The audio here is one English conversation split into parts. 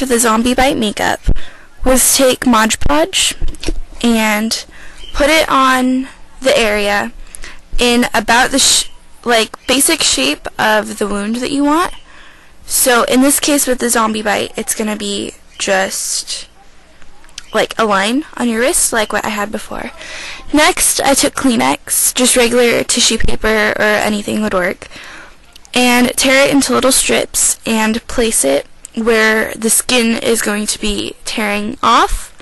for the zombie bite makeup was take Mod Podge and put it on the area in about the basic shape of the wound that you want. So in this case with the zombie bite, it's going to be just like a line on your wrist like what I had before. Next, I took Kleenex, just regular tissue paper or anything would work, and tear it into little strips and place it where the skin is going to be tearing off.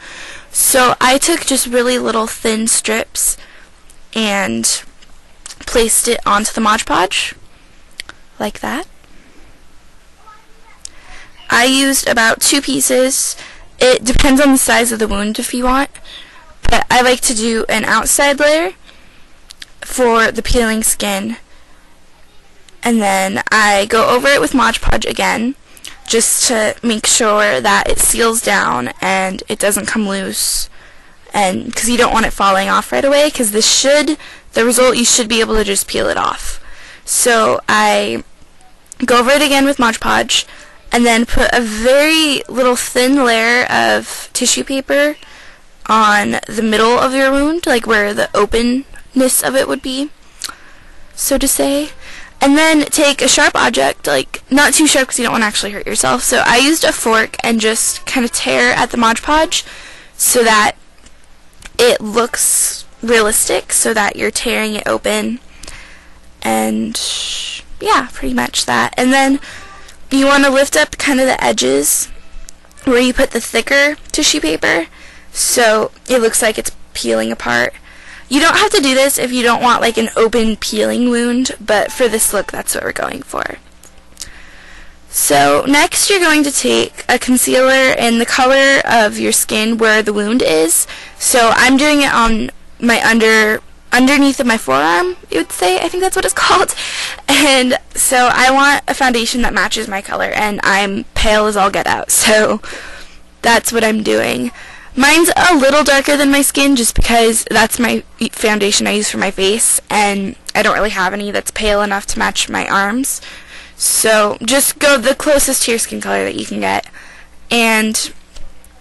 So I took just really little thin strips and placed it onto the Mod Podge like that. I used about 2 pieces. It depends on the size of the wound if you want, but I like to do an outside layer for the peeling skin, and then I go over it with Mod Podge again just to make sure that it seals down and it doesn't come loose, and because you don't want it falling off right away, because the result, you should be able to just peel it off. So I go over it again with Mod Podge and then put a very little thin layer of tissue paper on the middle of your wound, like where the openness of it would be, so to say. And then take a sharp object, like not too sharp because you don't want to actually hurt yourself. So I used a fork and just kind of tear at the Mod Podge so that it looks realistic, so that you're tearing it open. And yeah, pretty much that. And then you want to lift up kind of the edges where you put the thicker tissue paper so it looks like it's peeling apart. You don't have to do this if you don't want like an open peeling wound, but for this look that's what we're going for. So next you're going to take a concealer in the color of your skin where the wound is. So I'm doing it on my underneath of my forearm, you would say. I think that's what it's called. And so I want a foundation that matches my color, and I'm pale as all get out, so that's what I'm doing. Mine's a little darker than my skin just because that's my foundation I use for my face, and I don't really have any that's pale enough to match my arms. So just go the closest to your skin color that you can get and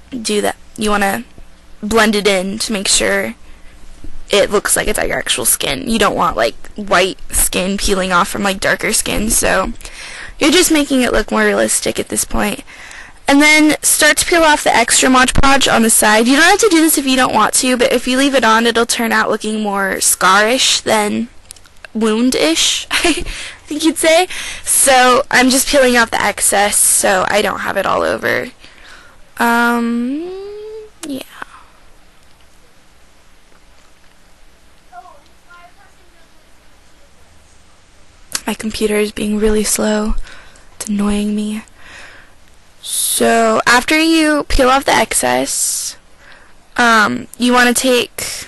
do that. You want to blend it in to make sure it looks like it's at your actual skin. You don't want like white skin peeling off from like darker skin, so you're just making it look more realistic at this point. And then start to peel off the extra Mod Podge on the side. You don't have to do this if you don't want to, but if you leave it on, it'll turn out looking more scar-ish than wound-ish, I think you'd say. So I'm just peeling off the excess so I don't have it all over. Yeah. My computer is being really slow. It's annoying me. So after you peel off the excess, you want to take,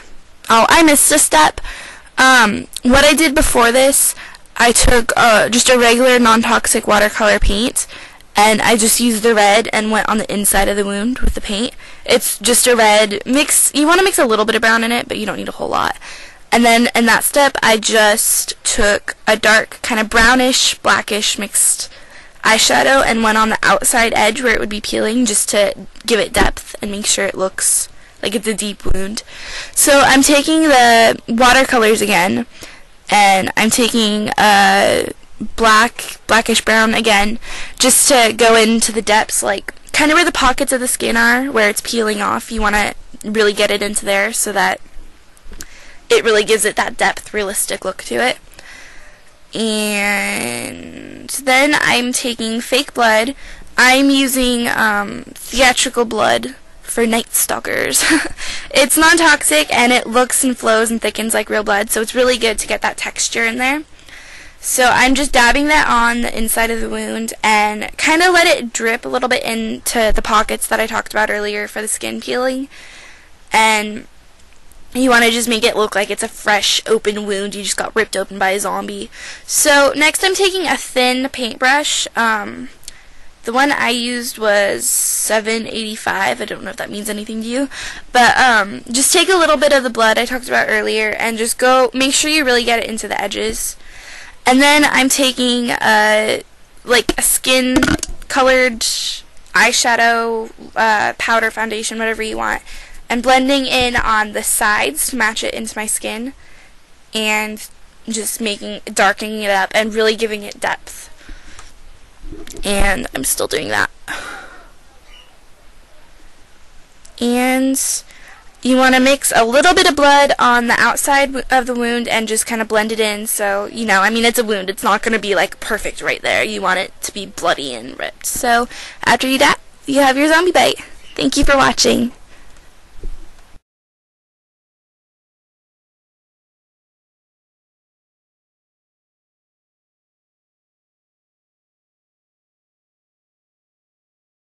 oh, I missed a step. What I did before this, I took just a regular non-toxic watercolor paint, and I just used the red and went on the inside of the wound with the paint. It's just a red mix. You want to mix a little bit of brown in it, but you don't need a whole lot. And then in that step, I just took a dark, kind of brownish, blackish mixed eyeshadow and went on the outside edge where it would be peeling just to give it depth and make sure it looks like it's a deep wound. So I'm taking the watercolors again, and I'm taking blackish brown again, just to go into the depths, like kind of where the pockets of the skin are, where it's peeling off. You want to really get it into there so that it really gives it that depth, realistic look to it. And then I'm taking fake blood. I'm using theatrical blood for Night Stalkers. It's non-toxic and it looks and flows and thickens like real blood, so it's really good to get that texture in there. So I'm just dabbing that on the inside of the wound and kind of let it drip a little bit into the pockets that I talked about earlier for the skin peeling. And you want to just make it look like it's a fresh, open wound. You just got ripped open by a zombie. So next I'm taking a thin paintbrush. The one I used was 785. I don't know if that means anything to you. But just take a little bit of the blood I talked about earlier and just make sure you really get it into the edges. And then I'm taking like a skin-colored eyeshadow, powder, foundation, whatever you want, and blending in on the sides to match it into my skin, and just darkening it up and really giving it depth. And I'm still doing that. And you want to mix a little bit of blood on the outside of the wound and just kind of blend it in. So, I mean, it's a wound. It's not going to be like perfect right there. You want it to be bloody and ripped. So after you do that, you have your zombie bite. Thank you for watching.